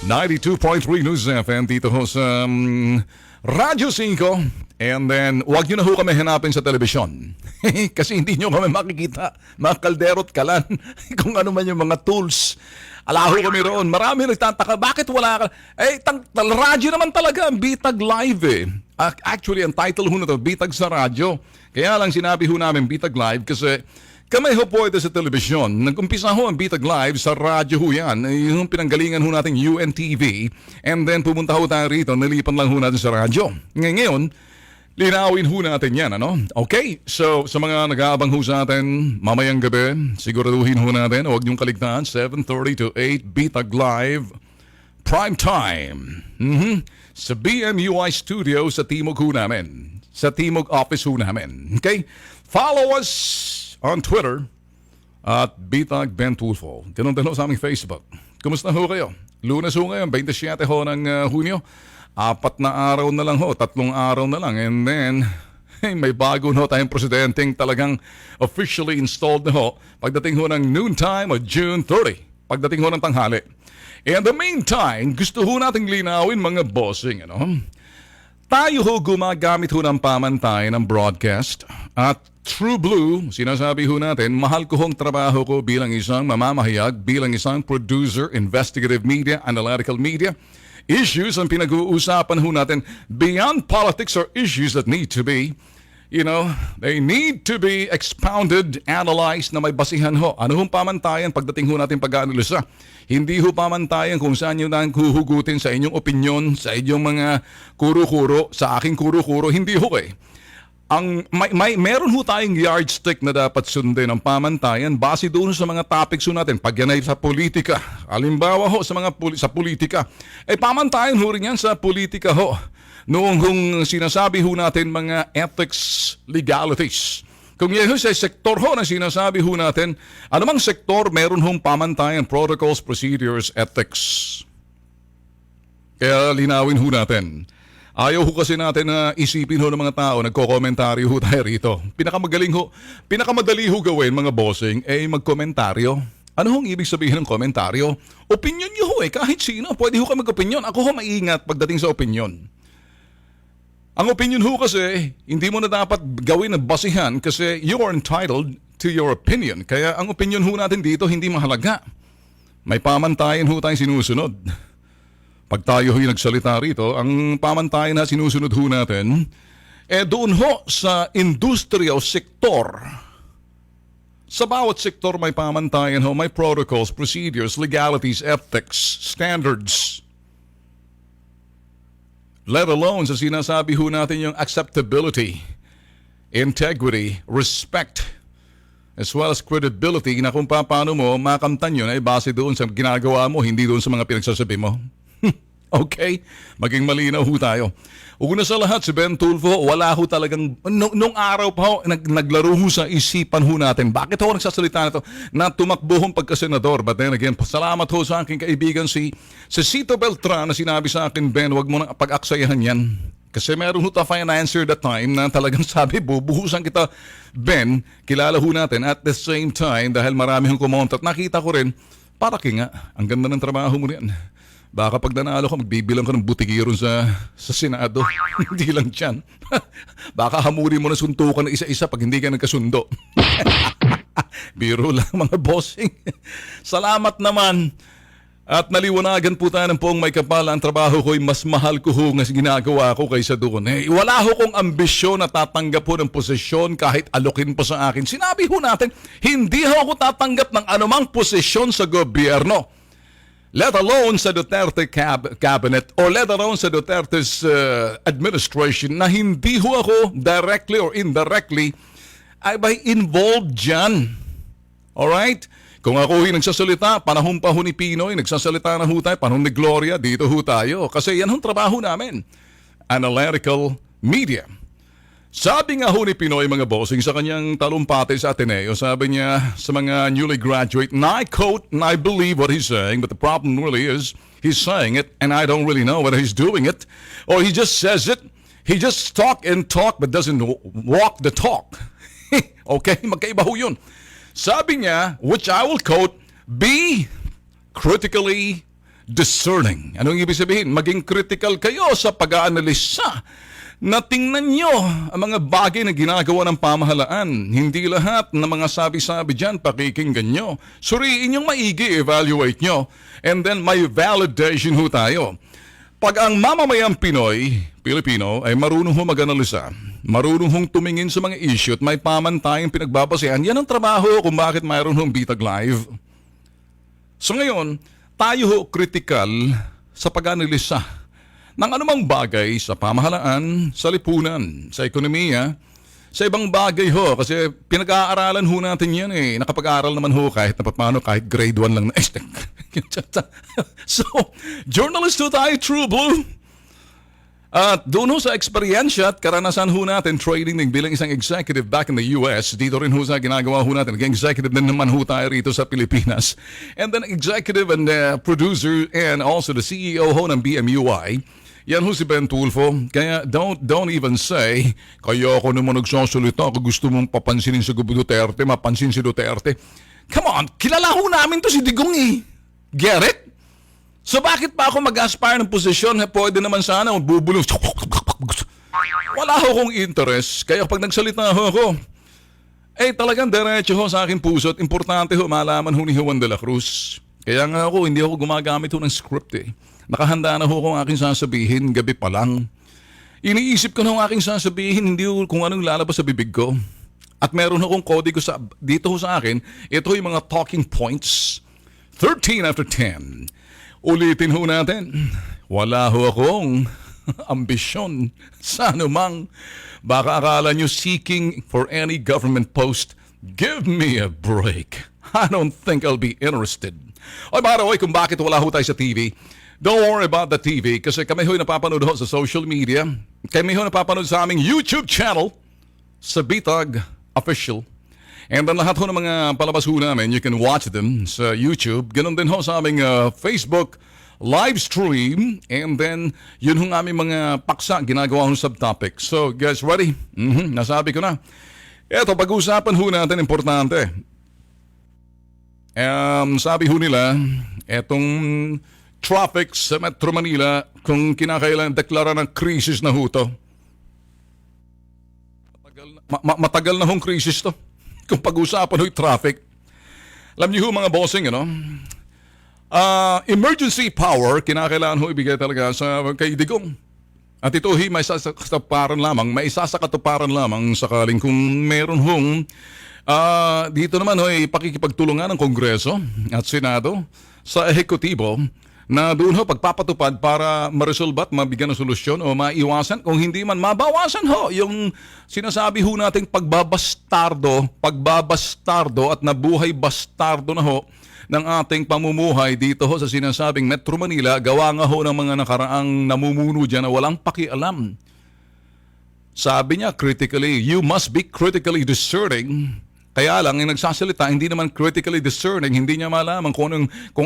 92.3 News FM dito ho sa Radyo 5. And then, huwag nyo na ho kami hanapin sa telebisyon. Kasi hindi nyo kami makikita. Mga kalderot kalan. Kung ano man yung mga tools. Alaho kami roon. Marami nagtataka. Bakit wala ka? Radyo naman talaga. Bitag Live eh. Actually, ang title ho na to, Bitag sa Radyo. Kaya lang sinabi ho namin Bitag Live kasi kami ho po ito sa telebisyon. Nag-umpisa ho ang Bitag Live sa radyo ho yan. Yung pinanggalingan ho natin UNTV. And then pumunta ho tayo rito. Nalipan lang ho natin sa radyo. Ngayon, linawin ho natin yan. Ano? Okay, so sa mga nag-aabang ho sa atin mamayang gabi, siguraduhin ho natin. Huwag niyong kaligtaan. 7:30 to 8 Bitag Live Prime Time. Sa BMUI Studio sa Timog ho namin. Sa Timog office ho namin. Okay? Follow us on Twitter at Bitag Ben Tulfo. Ganun din ho sa aming Facebook. Kumusta ho kayo? Lunes ho ngayon, 27 ho ng Hunyo. 4 na araw na lang ho, 3 araw na lang. And then, may bago ho tayong presidenteng talagang officially installed na ho pagdating ho ng noontime o June 30. Pagdating ho ng tanghali. In the meantime, gusto ho nating linawin mga bossing, ano? Tayo ho gumagamit ho ng pamantayan ng broadcast at True Blue, sinasabi ho natin, mahal ko hong trabaho ko bilang isang mamamahayag, bilang isang producer, investigative media, analytical media. Issues ang pinag-uusapan ho natin beyond politics are issues that need to be, they need to be expounded, analyzed na may basihan ho. Ano hong pamantayan pagdating ho natin pag-aanalisa? Hindi ho pamantayan kung saan nyo nang huhugutin sa inyong opinion, sa inyong mga kuro-kuro, sa aking kuro-kuro. Hindi ho eh. Meron ho tayong yardstick na dapat sundin ng pamantayan base doon sa mga topics ho natin. Pag yan ay sa politika, halimbawa ho sa politika, pamantayan ho rin yan sa politika ho. Noong kung sinasabi ho natin mga ethics, legalities. Kung yan ho sa sektor ho na sinasabi ho natin, anumang sektor meron hong pamantayan, protocols, procedures, ethics. Kaya linawin ho natin. Ayaw ho kasi natin na isipin ho ng mga tao, nagko-komentaryo ho tayo rito. Pinakamadali ho gawin mga bossing, magkomentaryo. Ano hong ibig sabihin ng komentaryo? Opinion nyo ho kahit sino. Pwede ho kayo mag-opinion. Ako ho maingat pagdating sa opinion. Ang opinion ho kasi, hindi mo na dapat gawin na basihan kasi you are entitled to your opinion. Kaya ang opinion ho natin dito hindi mahalaga. May pamantayan ho tayong sinusunod. Pag tayo ho'y nagsalita rito, ang pamantayan na sinusunod ho natin, doon ho sa industriya o sektor. Sa bawat sektor may pamantayan ho, may protocols, procedures, legalities, ethics, standards. Let alone sa sinasabi ho natin yung acceptability, integrity, respect, as well as credibility na kung paano mo makamtan yun ay base doon sa ginagawa mo, hindi doon sa mga pinagsasabi mo. Okay? Maging malinaw ho tayo. Una sa lahat, si Ben Tulfo, wala ho talagang, nung araw pa ho, naglaro ho sa isipan ho natin. Bakit ho nagsasalita na to? Na tumakbo hong pagkasenador. But then again, salamat ho sa aking kaibigan si Cito Beltran na sinabi sa akin, Ben, wag mo nang pag-aksayahan yan. Kasi meron ho ta financer that time na talagang sabi, bubuhusan kita, Ben, kilala ho natin. At the same time, dahil marami hong kumontat, nakita ko rin, para kinga, ang ganda ng trabaho mo rin. Baka pag nanalo ka, magbibilang ka ng butigiron sa Senado. Hindi lang dyan. Baka hamurin mo na suntukan ng isa-isa pag hindi ka nagkasundo. Biro lang mga bossing. Salamat naman. At naliwanagan po tayo ng poong may kapal. Ang trabaho ko'y mas mahal ko ho nga ginagawa ko kaysa doon. Wala ho kong ambisyon na tatanggap ho ng posisyon kahit alokin pa sa akin. Sinabi ho natin, hindi ho ako tatanggap ng anumang posisyon sa gobyerno. Let alone sa Duterte cabinet or let alone sa Duterte's administration na hindi ho ako directly or indirectly ay involved dyan. Alright? Kung ako nagsasalita, panahon pa ho ni Pinoy, nagsasalita na ho tayo, panahon ni Gloria, dito ho tayo. Kasi yan hong trabaho namin. Analytical media. Sabi nga ho ni Pinoy mga bossing sa kanyang talumpati sa Ateneo, sabi niya sa mga newly graduate, and I quote and I believe what he's saying, but the problem really is he's saying it and I don't really know whether he's doing it or he just says it. He just talk but doesn't walk the talk. Okay, magkaiba ho yun. Sabi niya, which I will quote, be critically discerning. Anong ibig sabihin? Maging critical kayo sa pag-aanalisa na tingnan nyo ang mga bagay na ginagawa ng pamahalaan. Hindi lahat ng mga sabi-sabi dyan pakikinggan nyo. Suriin yung maigi, evaluate nyo. And then may validation ho tayo. Pag ang mamamayang Pinoy, Pilipino, ay marunong ho mag-analisa, marunong hong tumingin sa mga issue at may pamantayang pinagbabasehan, yan ang trabaho kung bakit mayroon hong Bitag Live. So ngayon, tayo ho critical sa pag-analisa ng anumang bagay sa pamahalaan, sa lipunan, sa ekonomiya, sa ibang bagay ho. Kasi pinag-aaralan ho natin yan eh. Nakapag-aaral naman ho kahit napapano, kahit grade 1 lang na. So, journalist ho tayo, True Blue. At doon ho sa eksperyensya at karanasan ho natin, training din bilang isang executive back in the US, dito rin ho sa ginagawa ho natin. Executive din naman ho tayo rito sa Pilipinas. And then executive and producer and also the CEO ho ng BMUI. Yan ho si Ben Tulfo. Kaya don't even say, kaya ako naman nagsasalita kung gusto mong papansinin si Duterte, mapansin si Duterte. Come on, kilala ho namin to si Digong eh. Get it? So bakit pa ako mag-aspire ng posisyon? Pwede naman sana bubulong. Wala ho akong interest. Kaya pag nagsalita ho ako, talagang diretso ho sa aking puso at importante ho malaman ho ni Juan de la Cruz. Kaya nga ako, hindi ako gumagamit ho ng script eh. Nakahanda na ho kung aking sasabihin gabi pa lang. Iniisip ko na ho aking sasabihin, hindi ho kung anong lalabas sa bibig ko. At meron ho kong kodigo dito ho sa akin. Ito ho yung mga talking points. 13 after 10. Ulitin ho natin, wala ho akong ambisyon sa anumang. Baka akala nyo seeking for any government post. Give me a break. I don't think I'll be interested. By the way, kung bakit wala ho tayo sa TV, don't worry about the TV kasi kami ho'y napapanood ho sa social media. Kami ho'y napapanood sa aming YouTube channel sa Bitag Official. And then lahat ho ng mga palabas ho namin, you can watch them sa YouTube. Ganon din ho sa aming Facebook live stream. And then, yun ho ng aming mga paksa, ginagawa ho subtopic. So, guys, ready? Nasabi ko na. Eto, pag-usapan ho natin, importante. Sabi ho nila, etong traffic sa Metro Manila, kung kinakailangan deklara ng krisis na ho to. Matagal na hong krisis to. Kung pag-usapan ho'y traffic. Alam niyo ho mga bossing, emergency power, kinakailangan ho ibigay talaga sa kay Digong. At ito ho'y may isasakatuparan lamang sakaling kung meron hong dito naman ho'y pakikipagtulungan ng Kongreso at Senado sa ehekutibo na doon ho pagpapatupad para ma-resolve at mabigyan ng solusyon o maiwasan. Kung hindi man, mabawasan ho yung sinasabi ho nating pagbabastardo at nabuhay bastardo na ho ng ating pamumuhay dito ho sa sinasabing Metro Manila. Gawa nga ho ng mga nakaraang namumuno dyan na walang pakialam. Sabi niya, you must be critically discerning. Kaya lang, yung nagsasalita, hindi naman critically discerning, hindi niya malaman kung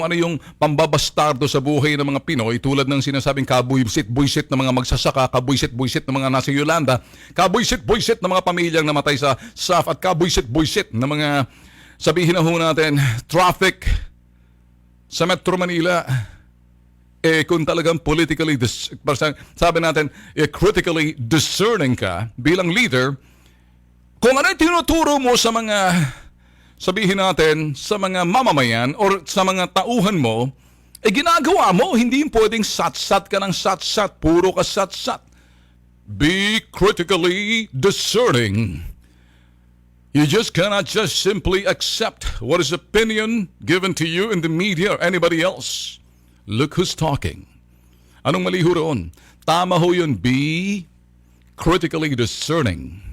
ano yung pambabastardo sa buhay ng mga Pinoy, tulad ng sinasabing kabuysit-buysit ng mga magsasaka, kabuysit-buysit ng mga nasa Yolanda, kabuysit-buysit ng mga pamilyang namatay sa SAF, at kabuysit-buysit ng mga, sabihin na ho natin, traffic sa Metro Manila. Kung talagang sabi natin, critically discerning ka bilang leader, kung ano yung tinuturo mo sa mga, sabihin natin, sa mga mamamayan or sa mga tauhan mo, ginagawa mo, hindi pwedeng sat-sat ka ng sat-sat, puro ka sat-sat. Be critically discerning. You just cannot just simply accept what is opinion given to you in the media or anybody else. Look who's talking. Anong mali ho roon? Tama ho yun, be critically discerning.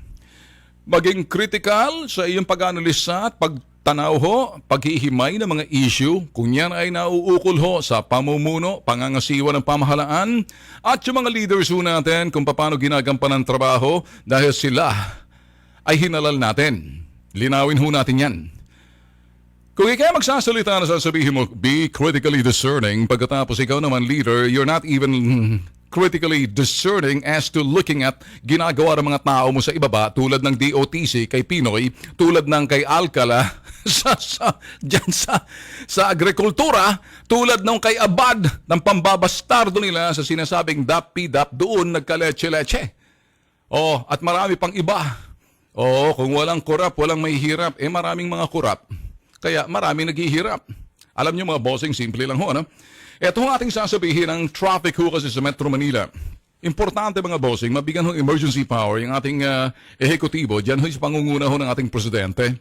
Maging critical sa iyong pag-analisa at pagtanaw ho, paghihimay ng mga issue kung yan ay nauukol ho sa pamumuno, pangangasiwa ng pamahalaan at yung mga leaders ho natin kung paano ginagampanan ng trabaho dahil sila ay hinalal natin. Linawin ho natin yan. Kung ikaw magsasalita na sasabihin mo, be critically discerning, pagkatapos ikaw naman leader, you're not even critically discerning as to looking at ginagawa ng mga tao mo sa ibaba tulad ng DOTC kay Pinoy, tulad ng kay Alcala dyan sa agrikultura, tulad ng kay Abad ng pambabastardo nila sa sinasabing DAP-PDAP, doon nagkaleche-leche. At marami pang iba. Kung walang kurap, walang may hirap, maraming mga kurap. Kaya maraming naghihirap. Alam niyo mga bossing, simple lang ho, ano? Ito ang ating sasabihin ng traffic ho kasi sa Metro Manila. Importante mga bossing, mabigyan ho emergency power yung ating ehekutibo, dyan ho sa pangunguna ho ng ating presidente.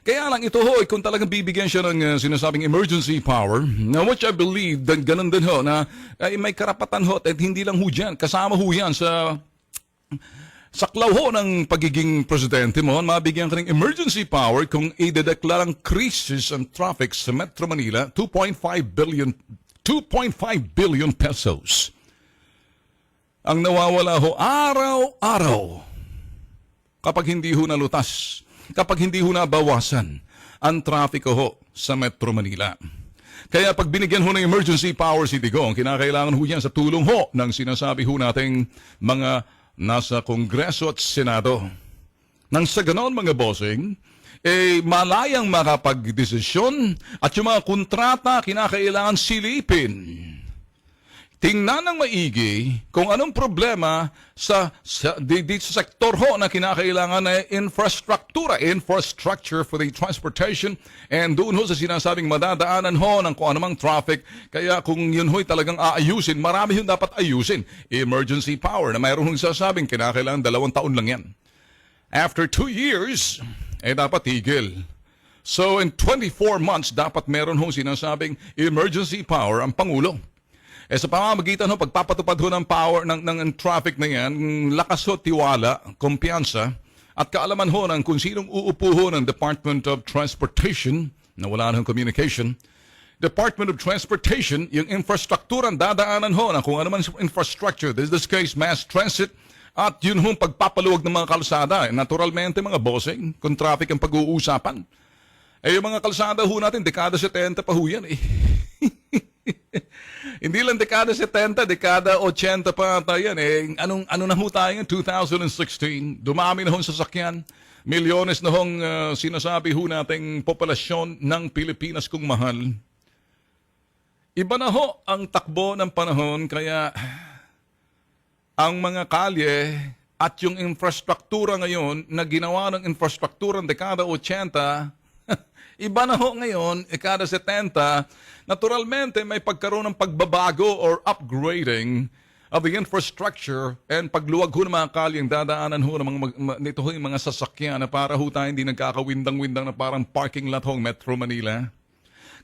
Kaya lang ito ho, kung talagang bibigyan siya ng sinasabing emergency power, na which I believe, ganun din ho, na may karapatan ho, at hindi lang ho dyan, kasama ho yan sa saklaw ho ng pagiging presidente mo, mabigyan ka ng emergency power kung idedeklarang crisis and traffic sa Metro Manila, 2.5 billion pesos. Ang nawawala ho araw-araw kapag hindi ho nalutas, kapag hindi ho nabawasan ang traffic ho sa Metro Manila. Kaya pag binigyan ho ng emergency power si Digong, kinakailangan ho yan sa tulong ho ng sinasabi ho nating mga nasa Kongreso at Senado. Nang sa ganon mga bossing, malayang makapagdesisyon at yung mga kontrata kinakailangan silipin. Tingnan ng maigi kung anong problema dito sa sektor ho na kinakailangan na infrastructure for the transportation, and doon ho sa sinasabing madadaanan ho ng kung anumang traffic. Kaya kung yun ho'y talagang aayusin, marami yung dapat ayusin. Emergency power na mayroon hong sasabing kinakailangan 2 taon lang yan. After 2 years, dapat tigil. So in 24 months, dapat meron hong sinasabing emergency power ang Pangulo. Sa pamamagitan ho, pagpapatupad ho ng power ng traffic na yan, lakas ho, tiwala, kumpiyansa, at kaalaman ho ng kung sinong uupo ho ng Department of Transportation, na wala ng communication, Department of Transportation, yung infrastructure ang dadaanan ho ng kung ano man infrastructure, this case, mass transit, at yun ho, pagpapaluwag ng mga kalsada. Naturalmente, mga bossing, kung traffic ang pag-uusapan. Yung mga kalsada ho natin, dekada 70 pa ho yan Hindi lang dekada 70, dekada 80 pa tayo yan. Ano na ho tayo ngayon? 2016. Dumami na hong sasakyan. Milyones na hong sinasabi ho nating populasyon ng Pilipinas kung mahal. Iba na ho ang takbo ng panahon, kaya ang mga kalye at yung infrastruktura ngayon na ginawa ng infrastruktura ng dekada 80, iba na ho ngayon, dekada 70, naturalmente may pagkaroon ng pagbabago or upgrading of the infrastructure, and pagluwag ho ng mga kalyeng dadaanan ho ng nito ho yung mga sasakyan na para ho tayo hindi nagkakawindang-windang na parang parking lot ho ng Metro Manila.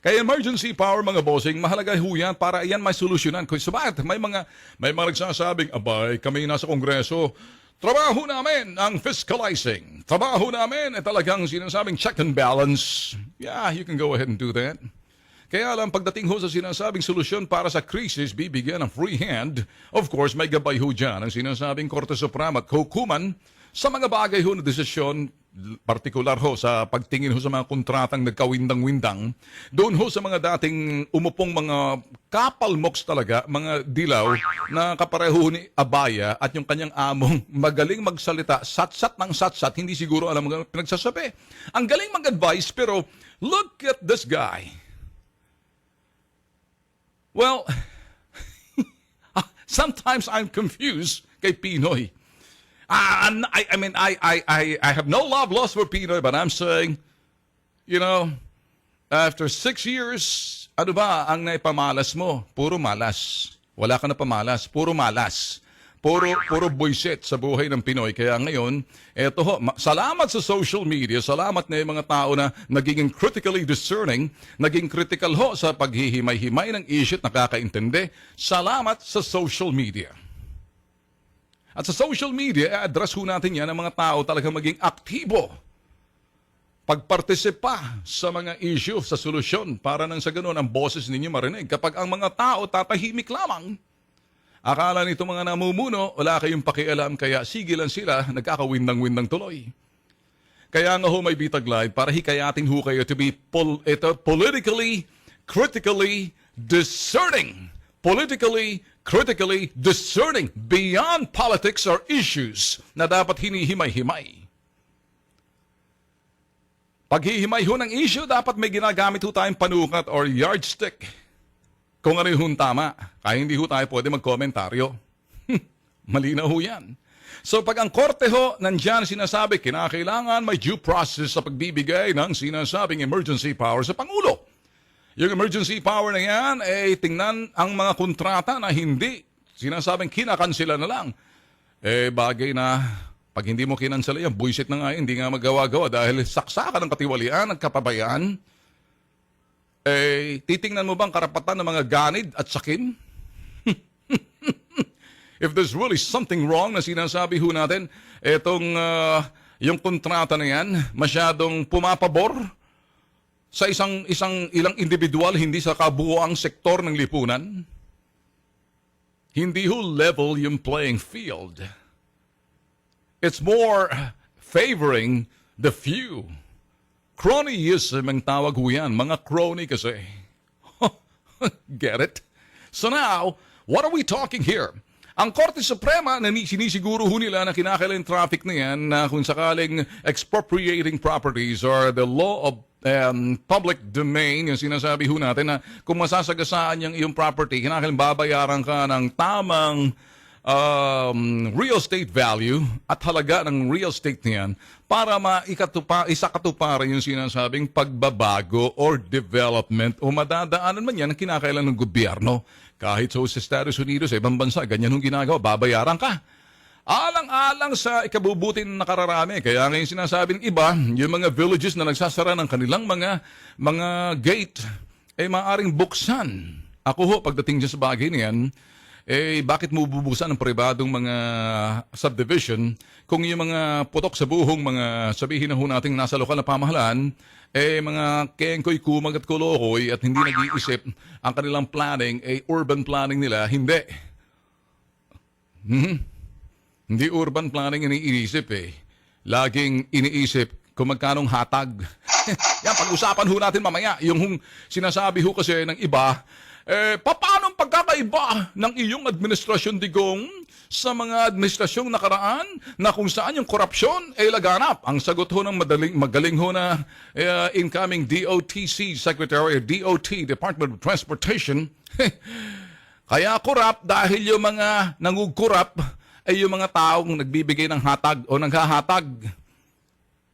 Kaya emergency power mga bossing, mahalaga ho yan para yan may solusyonan. Kung sabat, may mga nagsasabing, abay, kami nasa Kongreso, trabaho namin ang fiscalizing. Trabaho namin talagang sinasabing check and balance. Yeah, you can go ahead and do that. Kaya lang pagdating ho sa sinasabing solusyon para sa krisis, bibigyan ng free hand. Of course, may gabay ho dyan ang sinasabing Korte Suprema at hukuman sa mga bagay ho na desisyon, partikular ho sa pagtingin ho sa mga kontratang nagkawindang-windang, doon ho sa mga dating umupong mga kapalmoks talaga, mga dilaw na kapareho ni Abaya at yung kanyang among magaling magsalita, sat-sat ng sat-sat, hindi siguro alam mga pinagsasabi. Ang galing mag-advise, pero look at this guy. Well, sometimes I'm confused kay Pinoy. I mean, I have no love lost for Pinoy, but I'm saying, you know, after 6 years, ano ba ang naipamalas mo? Puro malas. Wala ka na pamalas. Puro malas. Puro buisit sa buhay ng Pinoy. Kaya ngayon, eto ho, salamat sa social media, salamat na yung mga tao na naging critically discerning, naging critical ho sa paghihimay-himay ng issue at nakakaintindi. Salamat sa social media. At sa social media, address ho natin yan ang mga tao talagang maging aktibo. Pagpartisipa sa mga issue, sa solusyon, para nang sa ganun ang boses ninyo marinig. Kapag ang mga tao tatahimik lamang, akala nito mga namumuno, wala kayong pakialam, kaya sige lang sila, nagkakawindang-windang tuloy. Kaya nga ho may bitag live para hikayatin ho kayo to be politically, critically discerning. politically, critically discerning beyond politics or issues na dapat hinihimay-himay. Paghihimay ho ng issue, dapat may ginagamit ho tayong panukat or yardstick. Kung ano yung tama, kaya hindi ho tayo pwede magkomentaryo. Malinaw ho yan. So pag ang korte ho, nandyan sinasabi, kinakailangan may due process sa pagbibigay ng sinasabing emergency power sa Pangulo. Yung emergency power na yan, tingnan ang mga kontrata na hindi. Sinasabing kinakansela na lang. Bagay na pag hindi mo kinansela yan, buisit na nga, hindi nga magawa-gawa dahil saksakan ng katiwalian, ng kapabayaan. Titingnan mo bang karapatan ng mga ganid at sakim? If there's really something wrong na sinasabi ho natin, yung kontrata na yan, masyadong pumapabor sa ilang individual, hindi sa kabuoang sektor ng lipunan. Hindi ho level yung playing field. It's more favoring the few. Cronyism ang tawag ho yan. Mga crony kasi. Get it? So now, what are we talking here? Ang Korte Suprema, na sinisiguro ho nila na kinakailangan traffic na yan na kung sakaling expropriating properties or the law of public domain, yung sinasabi ho natin na kung masasagasaan yung iyong property, kinakailangan babayaran ka ng tamang real estate value at halaga ng real estate niyan para isakatuparan yung sinasabing pagbabago or development o madadaanan man yan ang kinakailangan ng gobyerno. Kahit sa Estados Unidos, sa ibang bansa, ganyan yung ginagawa, babayaran ka. Alang-alang sa ikabubuti ng nakararami. Kaya ngayon sinasabing iba, yung mga villages na nagsasara ng kanilang mga gate, maaaring buksan. Ako ho, pagdating dyan sa bagay na yan, bakit mo bubuksan ng pribadong mga subdivision kung yung mga putok sa buhong mga sabihin na ho natin nasa lokal na pamahalaan, mga kengkoy, kumag at kolokoy at hindi nag-iisip ang kanilang planning, urban planning nila, hindi. Hindi urban planning iniisip Laging iniisip kung magkanong hatag. Yan, pag-usapan ho natin mamaya. Yung sinasabi ho kasi ng iba, paano ang pagkakaiba ng iyong administrasyon, Digong, sa mga administrasyong nakaraan na kung saan yung korupsyon ay laganap? Ang sagot ho ng magaling ho na incoming DOTC Secretary, DOT, Department of Transportation, kaya korap dahil yung mga nangugkorap ay yung mga taong nagbibigay ng hatag o naghahatag.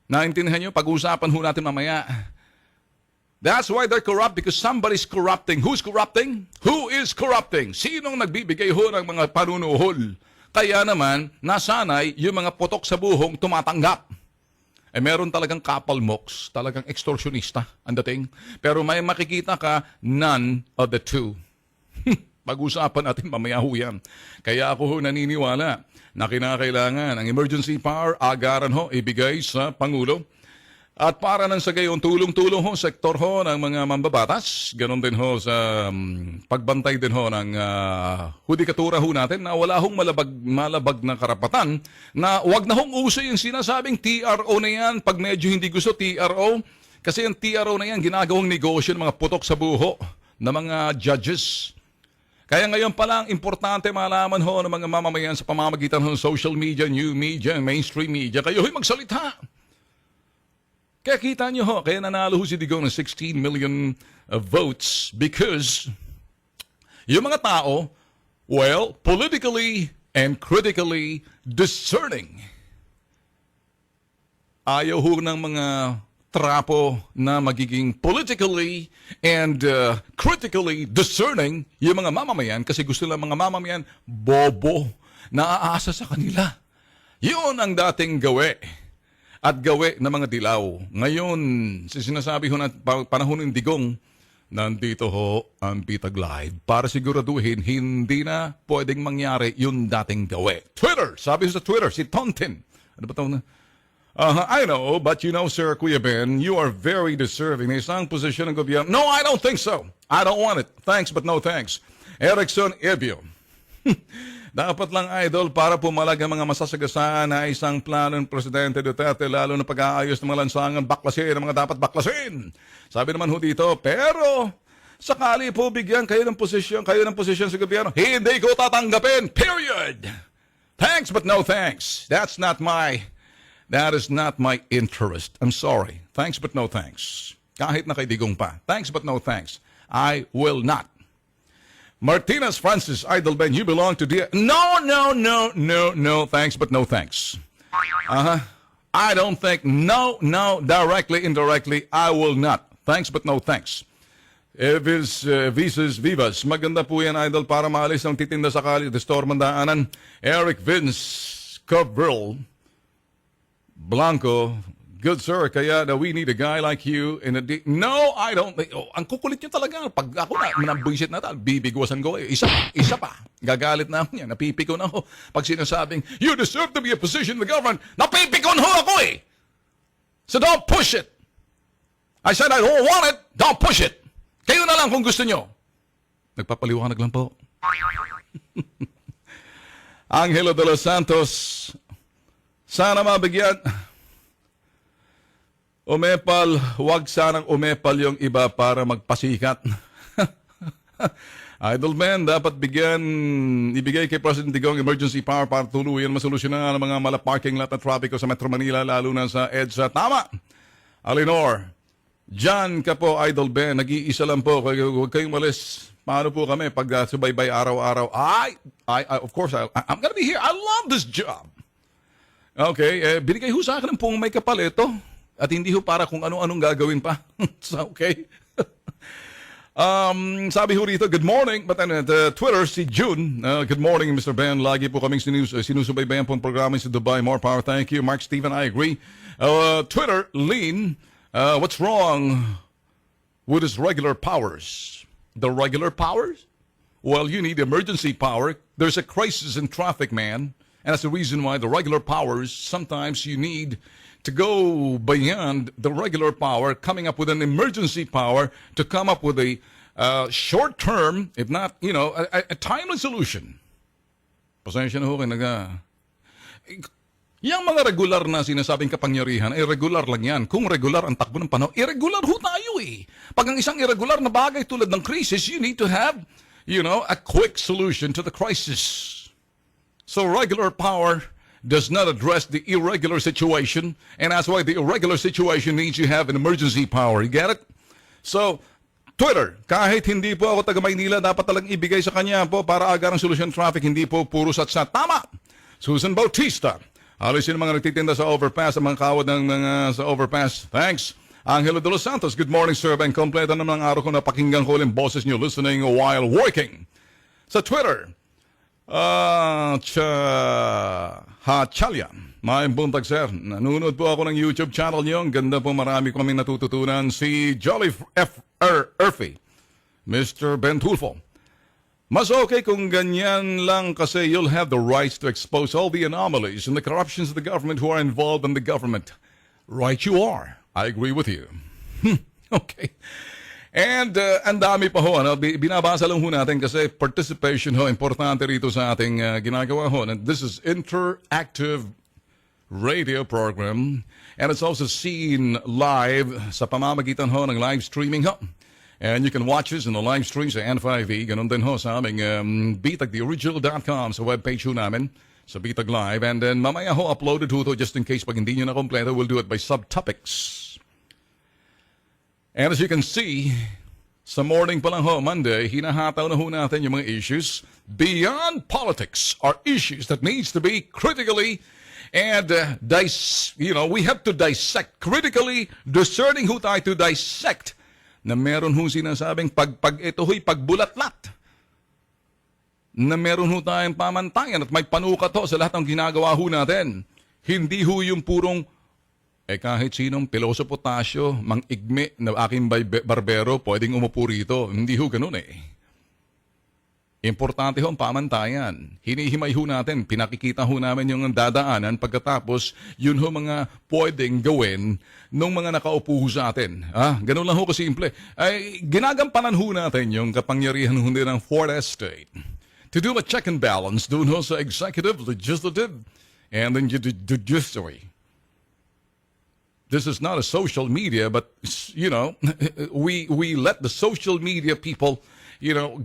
Naintindihan nyo? Pag-uusapan ho natin mamaya. That's why they're corrupt, because somebody's corrupting. Who's corrupting? Who is corrupting? Sinong nagbibigay ho ng mga panunuhol? Kaya naman, nasanay yung mga putok sa buhong tumatanggap. Meron talagang kapalmoks, talagang extortionista ang dating. Pero may makikita ka, none of the two. Pag-usapan natin mamaya ho yan. Kaya ako ho naniniwala na kinakailangan ang emergency power agaran ho ibigay sa Pangulo. At para nang sa gayon, tulong-tulong ho, sektor ho ng mga mambabatas, ganon din ho sa pagbantay din ho ng hudikatura ho natin na wala hong malabag na karapatan na wag na hong uso yung sinasabing TRO na yan pag medyo hindi gusto TRO. Kasi yung TRO na yan, ginagawang negosyo ng mga putok sa buho ng mga judges. Kaya ngayon pa lang, importante malaman ho ng mga mamamayan sa pamamagitan ng social media, new media, mainstream media, kayo ho'y magsalita. Kaya kita nyo ho, kaya nanalo ho si Digong ng 16 million votes because yung mga tao, well, politically and critically discerning. Ayaw ho ng mga trapo na magiging politically and critically discerning yung mga mamamayan kasi gusto lang mga mamamayan bobo na aasa sa kanila. Yun ang dating gawe. At gawe ng mga dilaw. Ngayon, sinasabi ho na panahon ng Digong, nandito ho ang Bitag Live para siguraduhin hindi na pwedeng mangyari yung dating gawe. Twitter! Sabi sa Twitter, si Tontin. Ano ba tawag na? I know, but you know, Sir Kuya Ben, you are very deserving na isang posisyon ng gobyerno. No, I don't think so. I don't want it. Thanks, but no thanks. Erickson Ebio. Dapat lang, idol, para pumalag ang mga masasagasaan na isang plano ng Presidente Duterte, lalo na pag-aayos ng mga lansangan, baklasin ang mga dapat baklasin. Sabi naman ho dito, pero sakali po bigyan kayo ng posisyon sa gobyerno, hindi ko tatanggapin. Period. Thanks but no thanks. That is not my interest. I'm sorry. Thanks but no thanks. Kahit na kay Digong pa. Thanks but no thanks. I will not. Martinez Francis Idol Ben, you belong to No. Thanks but no thanks. I don't think no, directly, indirectly, I will not. Thanks but no thanks. Visas Vivas, maganda po yan, Idol, para maalis ang titinda sakali at store mandaanan. Eric Vince Covril Blanco, good sir, kaya we need a guy like you in a No, I don't think. Oh, ang kukulit niyo talaga. Pag ako na, manambuisit na tal, bibigwasan ko. Isa pa. Gagalit na ako niya. Napipiko na ako. Pag sinasabing, you deserve to be a position in the government, napipikon ho ako eh. So don't push it. I said I don't want it, don't push it. Kayo na lang kung gusto nyo. Nagpapaliwanag lang po. Angelo de los Santos, sana mabigyan. Umepal, wag sanang umepal yung iba para magpasikat. Idol man, dapat ibigay kay President Digong emergency power para tuluyan masolusyonan ang mga malaparking lot at trapiko sa Metro Manila, lalo na sa EDSA. Tama! Alinor, dyan ka po, Idol Ben, nag-iisa lang po, huwag kayong malis. Paano po kami pag subaybay araw-araw? Of course, I'm gonna be here. I love this job. Okay, binigay ho sa akin ng pong may kapal ito. At hindi ho para kung ano-anong gagawin pa. So, okay. Sabi ho rito, good morning. But Twitter, si June, good morning, Mr. Ben. Lagi po kaming sinusubaybayan po ang programa sa Dubai. More power, thank you. Mark Steven, I agree. Twitter, Lean, what's wrong with his regular powers? The regular powers? Well, you need emergency power. There's a crisis in traffic, man. And that's the reason why the regular powers, sometimes you need to go beyond the regular power, coming up with an emergency power to come up with a short-term, if not, a timely solution. Pasensya na ho kayo, yung mga regular na sinasabing kapangyarihan, regular lang yan. Kung regular ang takbo ng panahon, irregular ho tayo eh. Pag ang isang irregular na bagay tulad ng crisis, you need to have, a quick solution to the crisis. So regular power does not address the irregular situation, and that's why the irregular situation needs you have an emergency power. You get it? So, Twitter, kahit hindi po ako taga Maynila, dapat talagang ibigay sa kanya po para agarang solusyon traffic, hindi po puro sat-sat. Tama! Susan Bautista, alisin ang mga nagtitinda sa overpass, ang mga kawad ng mga sa overpass. Thanks. Angelo de los Santos, good morning, sir. Ben, kompleto naman ang araw ko na pakinggan ko ulit boses nyo listening while working. Sa Twitter, Chalya, maayong buntag sir. Nanonood po ako ng YouTube channel niyo. Ang ganda po, marami kaming natututunan. Si Jolly Earthy, Mr. Ben Tulfo. Mas okay kung ganyan lang kasi you'll have the rights to expose all the anomalies and the corruptions of the government who are involved in the government. Right you are. I agree with you. Okay. And ang dami pa ho, binabasa lang ho natin kasi participation ho, importante rito sa ating ginagawa ho. And this is interactive radio program and it's also seen live sa pamamagitan ho ng live streaming ho. And you can watch us in the live stream sa N5E, ganun din ho sa aming bitagtheoriginal.com sa webpage ho namin sa Bitag Live. And then mamaya ho, uploaded ho to just in case pag hindi nyo na kompleto, we'll do it by subtopics. And as you can see, sa morning pa lang ho, Monday, hinahataw na ho natin yung mga issues beyond politics are issues that needs to be critically and we have to dissect critically, discerning ho tayo to dissect na meron ho sinasabing ito ho'y pagbulatlat na meron ho tayong pamantayan at may panukat ho sa lahat ng ginagawa ho natin. Hindi ho yung purong kahit sinong piloso potasyo, mang-igmi na aking barbero, pwedeng umupo rito. Hindi ho ganun eh. Importante ho ang pamantayan. Hinihimay ho natin, pinakikita ho namin yung dadaanan, pagkatapos yun ho mga pwedeng gawin nung mga nakaupo ho sa atin. Ganun lang ho kasimple. Ginagampanan ho natin yung kapangyarihan ho ng Fourth Estate to do a check and balance doon ho sa executive, legislative, and then judiciary. this is not a social media, but we let the social media people,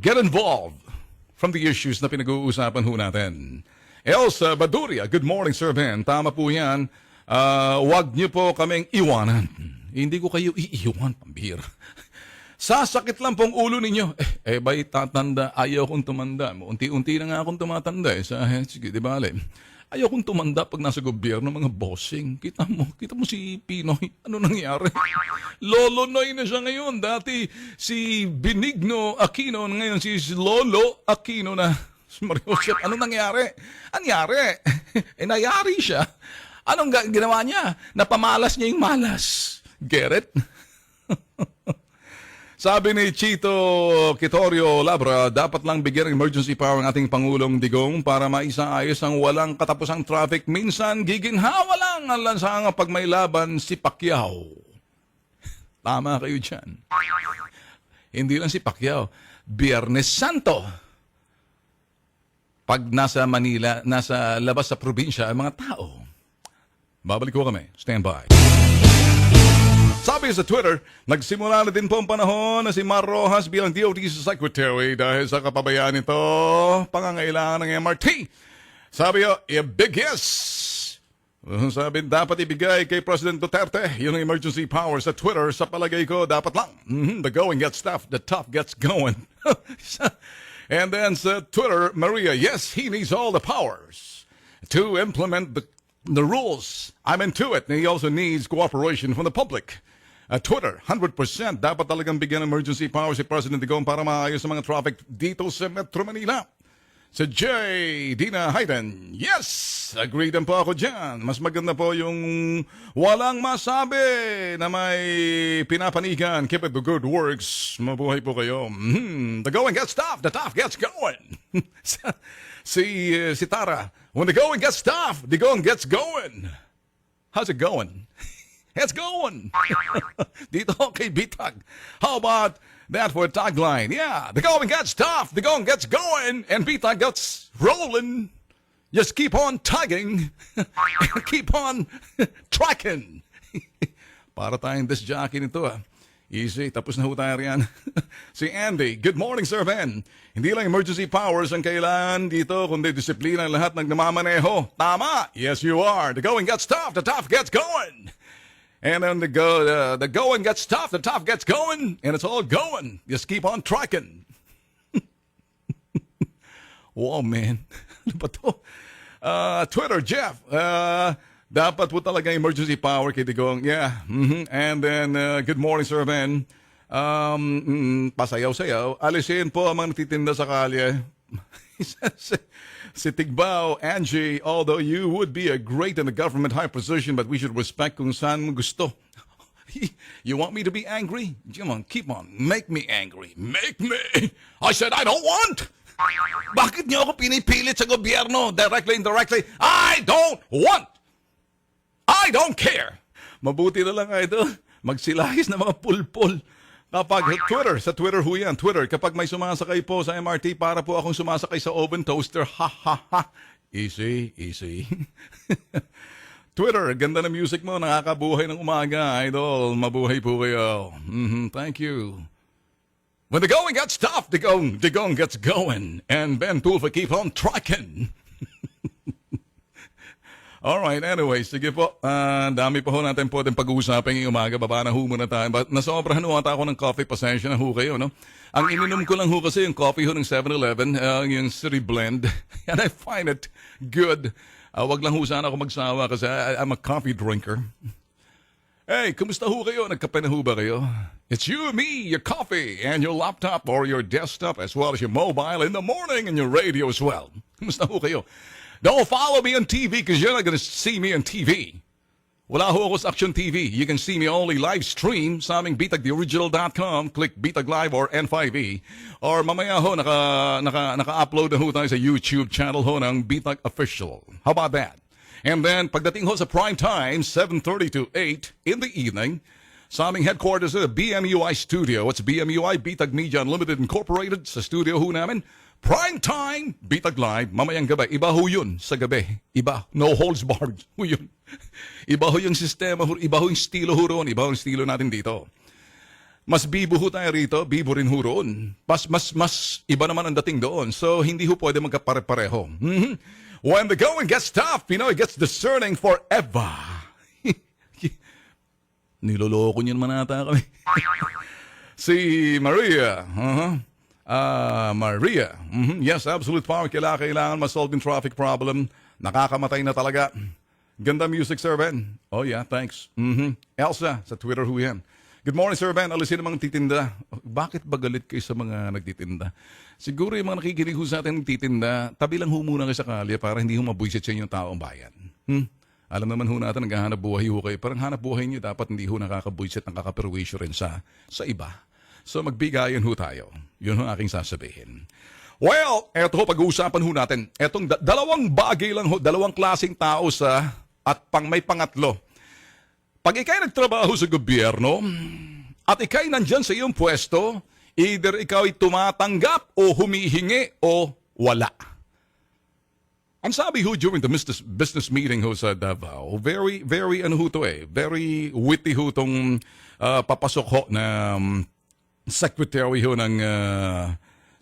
get involved from the issues na pinag-uusapan ho natin. Elsa Baduria, good morning, Sir Ben. Tama po yan. Wag niyo po kaming iwanan. Hindi ko kayo iiwan, pambira. Sasakit lang pong ulo ninyo. Ba'y tatanda, ayaw kong tumanda. Unti-unti na nga akong tumatanda sige, di ba, ayaw kong tumanda pag nasa gobyerno, mga bossing. Kita mo si Pinoy. Ano nangyari? Lolo Noy na siya ngayon. Dati si Benigno Aquino, ngayon si Lolo Aquino na. Mariosep, ano nangyari? Anyari? Nayari siya. Anong ginawa niya? Napamalas niya yung malas. Get it? Sabi ni Chito Quitorio Labra, dapat lang bigyan ng emergency power ang ating Pangulong Digong para maisaayos ang walang katapusang traffic. Minsan, giginhawa lang ang lansang pag may laban si Pacquiao. Tama kayo dyan. Hindi lang si Pacquiao. Biyernes Santo. Pag nasa Manila, nasa labas sa probinsya, ang mga tao. Babalik ko kami. Stand by. Sabi sa Twitter, nagsimula na din po ang panahon na si Mar Rojas bilang DOT Secretary dahil sa kapabayaan nito, pangangailangan ng MRT. Sabi big yes. Sabi, dapat ibigay kay President Duterte yung emergency power sa Twitter. Sa palagay ko, dapat lang. The going gets tough, the tough gets going. And then sa Twitter, Maria, yes, he needs all the powers to implement the rules. I'm into it. And he also needs cooperation from the public. Twitter, 100%. Dapat talagang bigyan ng emergency power si President Digong para maayos ang mga traffic dito sa Metro Manila. Sa J. Dina Hayden, yes! Agreed po ako dyan. Mas maganda po yung walang masabi na may pinapanigan. Keep it the good works. Mabuhay po kayo. The going gets tough. The tough gets going. Si Tara, when the going gets tough, the going gets going. How's it going? It's going. Dito kay Bitag. How about that for a tagline? Yeah, the going gets tough, the going gets going, and Bitag gets rolling. Just keep on tugging. Keep on tracking. Para tayong disc jockey nito Easy, tapos na ho tayo riyan. Si Andy, good morning, Sir Ben. Hindi lang emergency powers ang kailangan dito, kundi disiplina ang lahat ng namamaneho. Tama! Yes, you are. The going gets tough, the tough gets going. And then the going gets tough, the tough gets going, and it's all going. Just keep on tracking. Wow, man. Ano ba to? Twitter, Jeff. Dapat po talaga emergency power kay Digong. Yeah. And then, good morning, Sir Ben. Pasayaw-sayaw. Alisin po ang mga nagtitinda sa kalye. Si Tigbao, Angie, although you would be a great in the government high position, but we should respect kung saan mo gusto. You want me to be angry? Come on, keep on. Make me angry. Make me. I said I don't want. Bakit niyo ako pinipilit sa gobyerno? Directly, indirectly. I don't want. I don't care. Mabuti na lang ito. Magsilahis na mga pulpul. Kapag sa Twitter ho yan, Twitter, kapag may sumasakay po sa MRT, para po akong sumasakay sa oven toaster, ha ha ha. Easy, easy. Twitter, ganda ng music mo, nakakabuhay ng umaga, idol. Mabuhay po kayo. Thank you. When the going gets tough, the going gets going. And Ben Tulfa keep on tracking. Alright, anyway, sige po. Dami pa ho natin po din pag-uusapin ngayong umaga. Baba na ho muna tayo. Nasobrahan ho ata ako ng coffee. Pasensya na ho kayo, no? Ang ininom ko lang ho kasi yung coffee ho ng 7-Eleven, yung City Blend. And I find it good. Wag lang ho sana ako magsawa kasi I'm a coffee drinker. Hey, kumusta ho kayo? Nagkape na ho ba kayo? It's you, me, your coffee, and your laptop or your desktop as well as your mobile in the morning and your radio as well. Kumusta ho kayo? Don't follow me on TV because you're not going to see me on TV. Wala ho ako sa Action TV. You can see me only live stream sa aming bitagtheoriginal.com. Click Bitag Live or N5E. Or mamaya ho, naka-upload na ho tayo sa YouTube channel ho ng Bitag Official. How about that? And then, pagdating ho sa prime time, 7:30 to 8 in the evening, sa aming headquarters sa BMUI Studio. It's BMUI, Bitag Media Unlimited Incorporated. Sa studio ho namin, Prime time, Bitag Live, mamayang gabi. Iba ho yun sa gabi. Iba. No holds barred ho yun. Iba ho yung sistema, iba ho yung estilo ho roon, iba ho yung estilo natin dito. Mas bibo ho tayo rito, bibo rin ho roon. Mas iba naman ang dating doon. So, hindi ho pwede magkapare-pareho. When the going gets tough, Pinoy gets discerning forever. Niloloko niyan man ata kami. Si Maria. Maria. Yes, absolute power. Kailangan ma-solve yung traffic problem. Nakakamatay na talaga. Ganda music, Sir Ben. Oh yeah, thanks. Elsa, sa Twitter ho yan. Good morning, Sir Ben. Alisin ang mga titinda. Bakit ba galit kayo sa mga nagtitinda? Siguro yung mga nakikinig ho sa atin nagtitinda, tabi lang ho muna kayo sa kalye para hindi ho mabwisit sa inyo yung taong bayan. Alam naman ho natin, naghahanap buhay ho kayo. Parang hanap buhay niyo, dapat hindi ho nakakabwisit, nakakaperwisyo rin sa iba. So magbigayan ho tayo. Yun ang aking sasabihin. Well, eto ho, pag-uusapan ho natin. Etong dalawang bagay lang ho, dalawang klaseng tao at may pangatlo. Pag ikay nagtrabaho sa gobyerno, at ikay nandyan sa iyong pwesto, either ikaw ay tumatanggap o humihingi o wala. Ang sabi ho during the business meeting ho sa Davao, very very witty ho tong papasok ho na secretary ho ng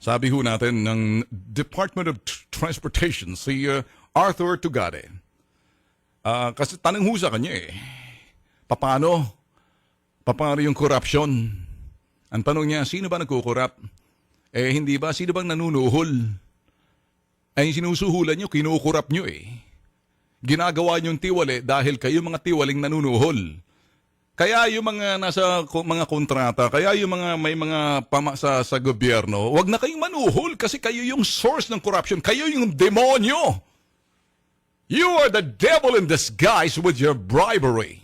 sabi ho natin ng Department of Transportation, si Arthur Tugade. Kasi tanong ho sa kanya paano yung corruption? Ang tanong niya, sino ba nagkukorrupt? Hindi ba? Sino bang nanunuhol? Ay sinusuhulan nyo, kinukurap nyo Ginagawa nyong tiwali dahil kayo mga tiwaling nanunuhol. Kaya yung mga nasa mga kontrata, kaya yung mga may mga sa gobyerno, wag na kayong manuhol kasi kayo yung source ng corruption. Kayo yung demonyo. You are the devil in disguise with your bribery.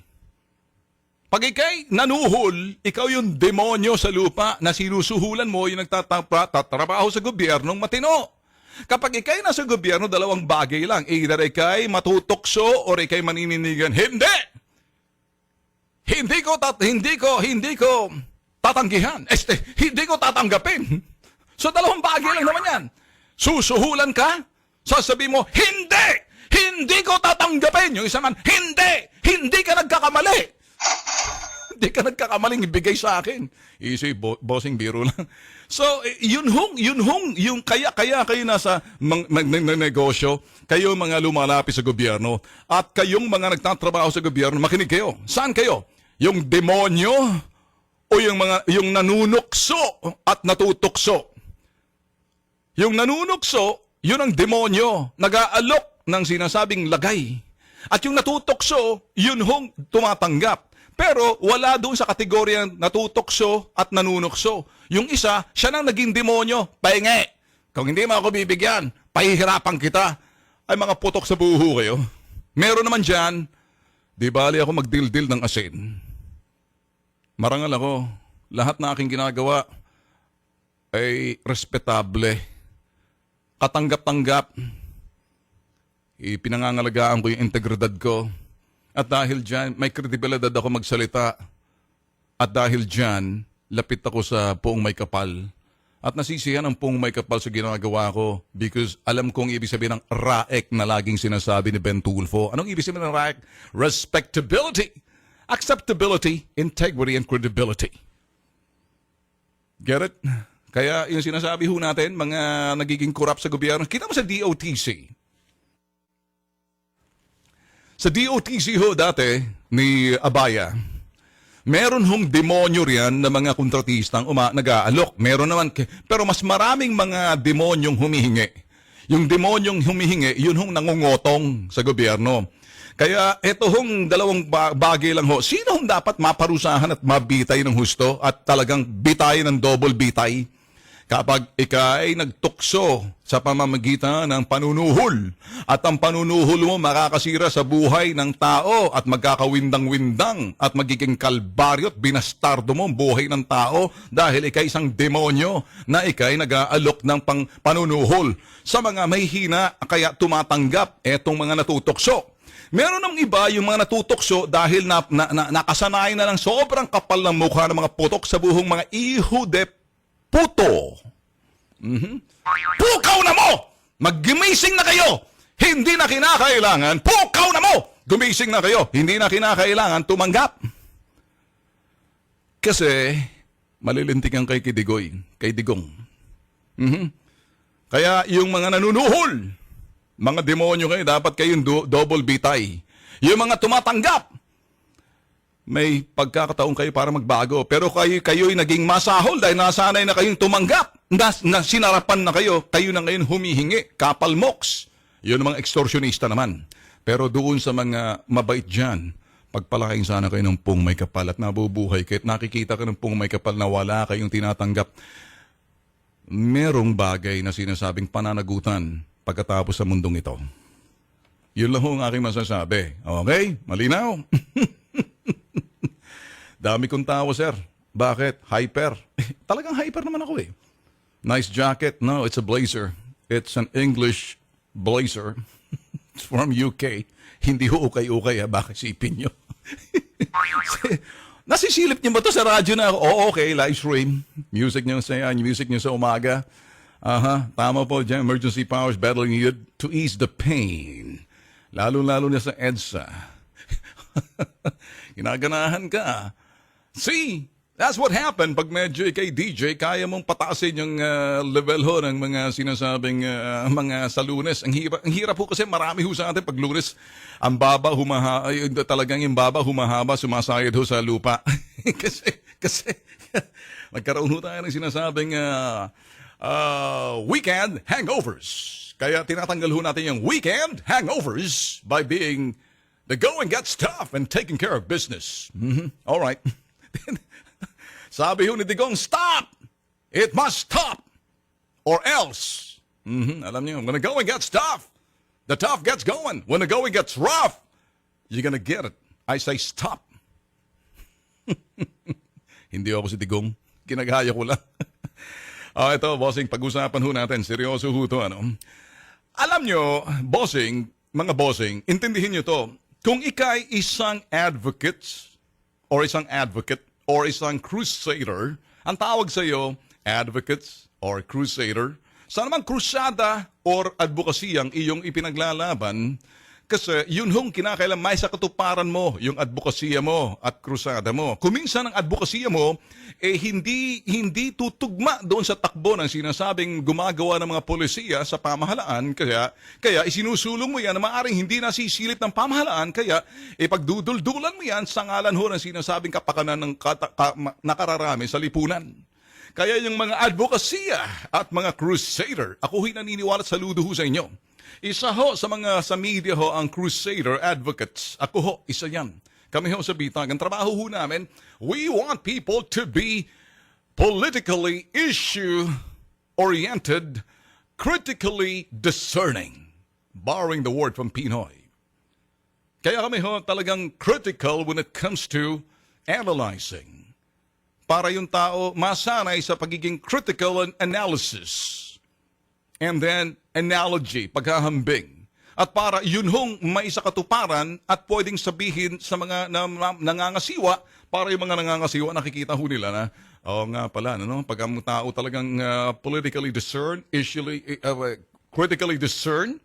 Pag ikay nanuhol, ikaw yung demonyo sa lupa na sinusuhulan mo yung nagtatrabaho sa gobyernong matino. Kapag ikay nasa gobyerno, dalawang bagay lang. Either ikay matutokso or ikay manininigan. Hindi! Hindi ko tatanggihan. Hindi ko tatanggapin. So dalawang bagay lang naman yan. Susuhulan ka, sasabihin mo, hindi! Hindi ko tatanggapin. Yung isang hindi ka nagkakamali. Hindi ka nagkakamaling ibigay sa akin. Easy, bossing biro lang. So, yun yung kaya kayo nasa negosyo, kayo mga lumalapit sa gobyerno, at kayong mga nagtatrabaho sa gobyerno, makinig kayo. Saan kayo? Yung demonyo o yung nanunukso at natutokso? Yung nanunukso, yun ang demonyo, nag-aalok ng sinasabing lagay. At yung natutokso, yun hong tumatanggap. Pero wala doon sa kategoryang natutokso at nanunukso. Yung isa, siya nang naging demonyo. Pahingi. Kung hindi mo ako bibigyan, pahihirapan kita. Ay mga putok sa buho kayo. Meron naman dyan, di bali ako magdildil ng asin. Marangal ako. Lahat na aking ginagawa ay respetable. Katanggap-tanggap. Ipinangangalagaan ko yung integridad ko. At dahil dyan, may kredibilidad ako magsalita. At dahil dyan, lapit ako sa Poong May Kapal. At nasisihan ang Poong May Kapal sa ginagawa ko because alam kong ibig sabihin ng RAEC na laging sinasabi ni Ben Tulfo. Anong ibig sabihin ng RAEC? Respectability, acceptability, integrity, and credibility. Get it? Kaya yung sinasabi ho natin, mga nagiging corrupt sa gobyerno, kita mo sa DOTC. Sa DOTC ho dati ni Abaya, meron hong demonyo riyan na mga kontratistang nag-aalok. Meron naman, pero mas maraming mga demonyong humihingi. Yung demonyong humihingi, yun hong nangungotong sa gobyerno. Kaya ito hong dalawang bagay lang ho. Sino hong dapat maparusahan at mabitay ng husto at talagang bitay ng double bitay? Kapag ikay nagtukso sa pamamagitan ng panunuhol at ang panunuhol mo makakasira sa buhay ng tao at magkakawindang-windang at magiging kalbaryo at binastardo mo ang buhay ng tao dahil ikay isang demonyo na ikay nag-aalok ng panunuhol sa mga may hina kaya tumatanggap etong mga natutokso. Meron ng iba yung mga natutokso dahil nakasanayan na lang sobrang kapal ng mukha ng mga putok sa buhong mga iho de puto. pukaw na mo! Maggumising na kayo! Hindi na kinakailangan, pukaw na mo! Gumising na kayo, hindi na kinakailangan tumanggap. Kasi, malilintikan kay Kidigoy, kay Digong. Kaya yung mga nanunuhol, mga demonyo kayo, dapat kayong double bitay. Yung mga tumatanggap, may pagkakataon kayo para magbago. Pero kayo'y naging masahol dahil nasanay na kayong tumanggap. Na sinarapan na kayo na ngayon humihingi, kapal moks. Yun ang mga extortionista naman. Pero doon sa mga mabait dyan, pagpalakain sana kayo ng pung may kapal at nabubuhay kahit nakikita ka ng pung may kapal na wala kayong tinatanggap. Merong bagay na sinasabing pananagutan pagkatapos sa mundong ito. Yun lang ho ang aking masasabi. Okay? Malinaw? Dami kong tao, sir. Bakit? Hyper. Talagang hyper naman ako eh. Nice jacket. No, it's a blazer. It's an English blazer. It's from UK. Hindi ho ukay-ukay ha. Bakit sipin nyo? Nasisilip niyo ba to sa radyo na? Oo, okay. Live stream. Music nyo sa umaga. Tama po dyan. Emergency powers battling you to ease the pain. Lalo-lalo na sa EDSA. Ginaganahan ka. See, that's what happened pag medyo kay DJ, kaya mong pataasin yung level ho ng mga sinasabing mga sa Lunes. Ang hirap po kasi marami ho sa atin pag Lunes, ang baba talagang yung baba humahaba, sumasayad ho sa lupa. kasi nagkaroon ho tayo ng sinasabing weekend hangovers. Kaya tinatanggal ho natin yung weekend hangovers by being the going gets tough and taking care of business. All right. Sabi ho ni Digong, stop! It must stop! Or else. Alam niyo, when the going gets tough, the tough gets going. When the going gets rough, you're gonna get it. I say stop. Hindi ako si Digong. Kinagaya ko lang. Ito, bossing, pag-usapan ho natin. Seryoso ho ito, ano? Alam nyo, bossing, mga bossing, intindihin nyo to. Kung ikay isang advocate, or isang crusader, ang tawag sa iyo, advocates or crusader, sa namang krusada or advokasya ang iyong ipinaglalaban, kasi yun hong kinakailan may sa katuparan mo, yung advokasya mo at krusada mo. Kuminsan ang advokasya mo, hindi tutugma doon sa takbo ng sinasabing gumagawa ng mga polisiya sa pamahalaan, kaya isinusulong mo yan na maaaring hindi nasisilip ng pamahalaan, kaya pagduduldulan mo yan sa ngalan ho ng sinasabing kapakanan ng nakararami sa lipunan. Kaya yung mga advokasya at mga crusader, ako ho'y naniniwala at saludo ho sa inyo. Isa ho sa mga sa media ho ang crusader advocates. Ako ho, isa yan. Kami ho sa Bitag. Ang trabaho ho namin, we want people to be politically issue-oriented, critically discerning. Borrowing the word from Pinoy. Kaya kami ho talagang critical when it comes to analyzing. Para yung tao masanay sa pagiging critical analysis. And then, analogy, paghahambing. At para yun hong may sa katuparan at pwedeng sabihin sa mga nangangasiwa, para yung mga nangangasiwa nakikita ho nila na, nga pala, pag ang tao talagang politically discerned, critically discerned,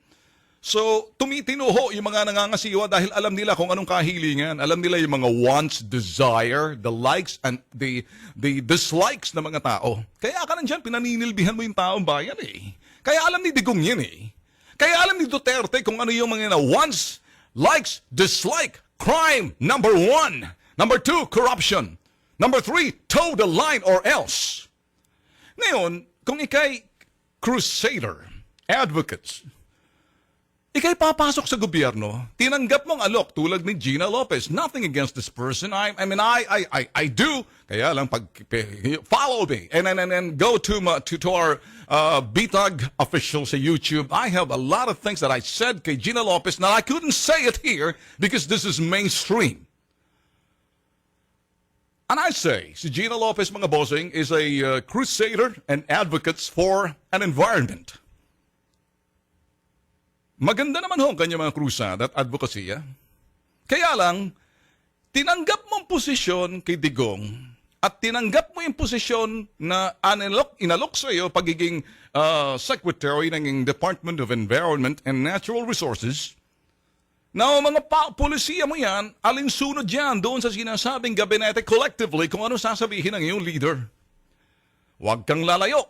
so tumitino ho yung mga nangangasiwa dahil alam nila kung anong kahilingan, alam nila yung mga wants, desire, the likes, and the dislikes ng mga tao. Kaya ka nandyan, pinaninilbihan mo yung taong bayan eh. Kaya alam ni Digong yan eh. Kaya alam ni Duterte kung ano yung mga wants, likes, dislike, crime, number 1. Number 2, corruption. Number 3, toe the line or else. Ngayon, kung ikay crusader, advocates, ikay papasok sa gobyerno, tinanggap mong alok tulad ni Gina Lopez. Nothing against this person. I do. Kaya lang pag follow me and go to our Bitag official sa YouTube. I have a lot of things that I said kay Gina Lopez na I couldn't say it here because this is mainstream. And I say, si Gina Lopez, mga bossing, is a crusader and advocates for an environment. Maganda naman ho ang kanyang mga krusada at advokasya. Kaya lang, tinanggap mong posisyon kay Digong at tinanggap mo yung posisyon na inalok sa iyo pagiging Secretary ng Department of Environment and Natural Resources, na mga polisiya mo yan, alinsunod yan doon sa sinasabing gabinete collectively kung ano sasabihin ng iyong leader. Huwag kang lalayo.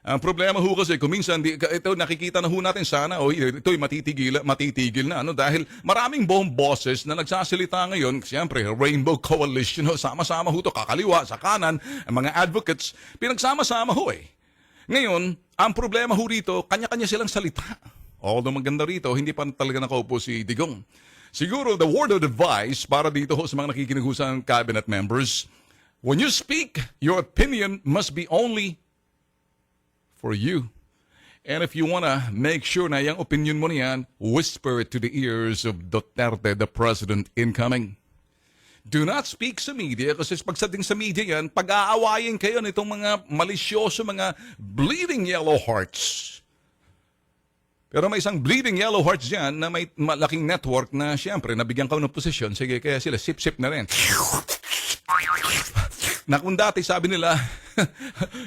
Ang problema ho kasi kung minsan ito nakikita na ho natin sana ito'y matitigil na dahil maraming bosses na nagsasalita ngayon, siyempre Rainbow Coalition sama-sama ho to, kakaliwa sa kanan, ang mga advocates pinagsama-sama ho eh. Ngayon, ang problema ho rito, kanya-kanya silang salita. Although maganda rito, hindi pa talaga nakaupo si Digong. Siguro, the word of advice para dito ho sa mga nakikinigusang cabinet members, when you speak, your opinion must be only for you. And if you wanna make sure na yung opinion mo niyan, whisper it to the ears of Duterte, the president incoming. Do not speak sa media kasi pagdating sa media yan, pag-aawayin kayo nitong mga malisyoso, mga bleeding yellow hearts. Pero may isang bleeding yellow hearts dyan na may malaking network na siyempre nabigyan ka ng posisyon. Sige, kaya sila sip-sip na rin. Na kung dati sabi nila,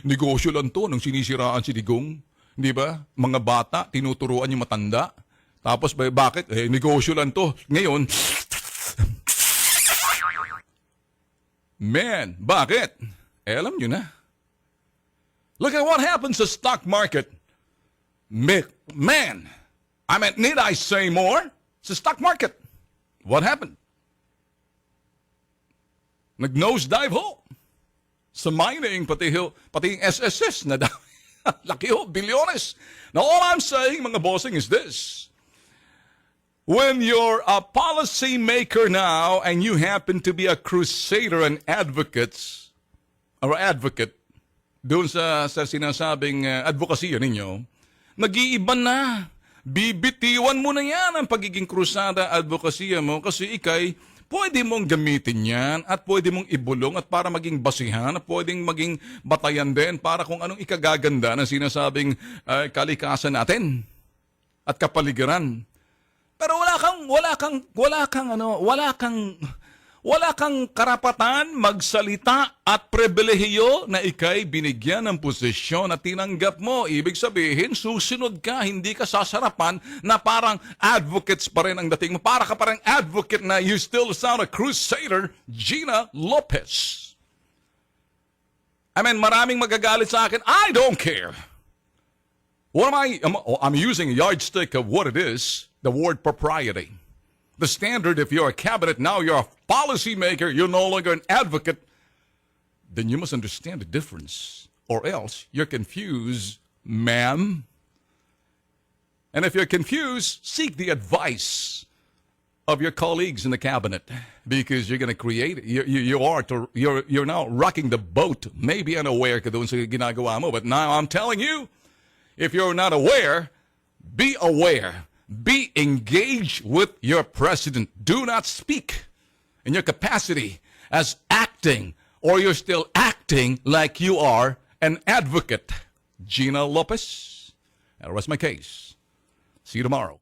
negosyo lang to nung sinisiraan si Digong. Di ba? Mga bata, tinuturuan yung matanda. Tapos bakit? Negosyo lang to. Ngayon, man, bakit? Alam nyo na. Look at what happens sa stock market. Man, I mean, need I say more? Sa stock market, what happened? Nag-nosedive ho. Sa mining, pati yung SSS na daw. Laki ho, bilyones. Now, all I'm saying, mga bossing, is this. When you're a policy maker now and you happen to be a crusader and advocate doon sa sinasabing advokasya ninyo, nag-iiba na. Bibitiwan mo na yan ang pagiging krusada advokasya mo kasi ikay pwede mong gamitin yan at pwede mong ibulong at para maging basihan at pwedeng maging batayan din para kung anong ikagaganda ng sinasabing kalikasan natin at kapaligiran. Pero wala kang karapatan magsalita at pribilehiyo na ikay binigyan ng posisyon at tinanggap mo. Ibig sabihin, susunod ka, hindi ka sasarapan na parang advocates pa rin ang dating mo. Para ka parang advocate na you still sound a crusader, Gina Lopez. I mean, maraming magagalit sa akin. I don't care. I'm using a yardstick of what it is, the word propriety. The standard, if you're a cabinet, now you're a policymaker, you're no longer an advocate, then you must understand the difference. Or else, you're confused, ma'am. And if you're confused, seek the advice of your colleagues in the cabinet. Because you're going to create, you're now rocking the boat. Maybe unaware ka doon sa ginagawa mo. But now I'm telling you, if you're not aware, be aware. Be engaged with your president. Do not speak in your capacity as acting, or you're still acting like you are an advocate. Gina Lopez. That was my case. See you tomorrow.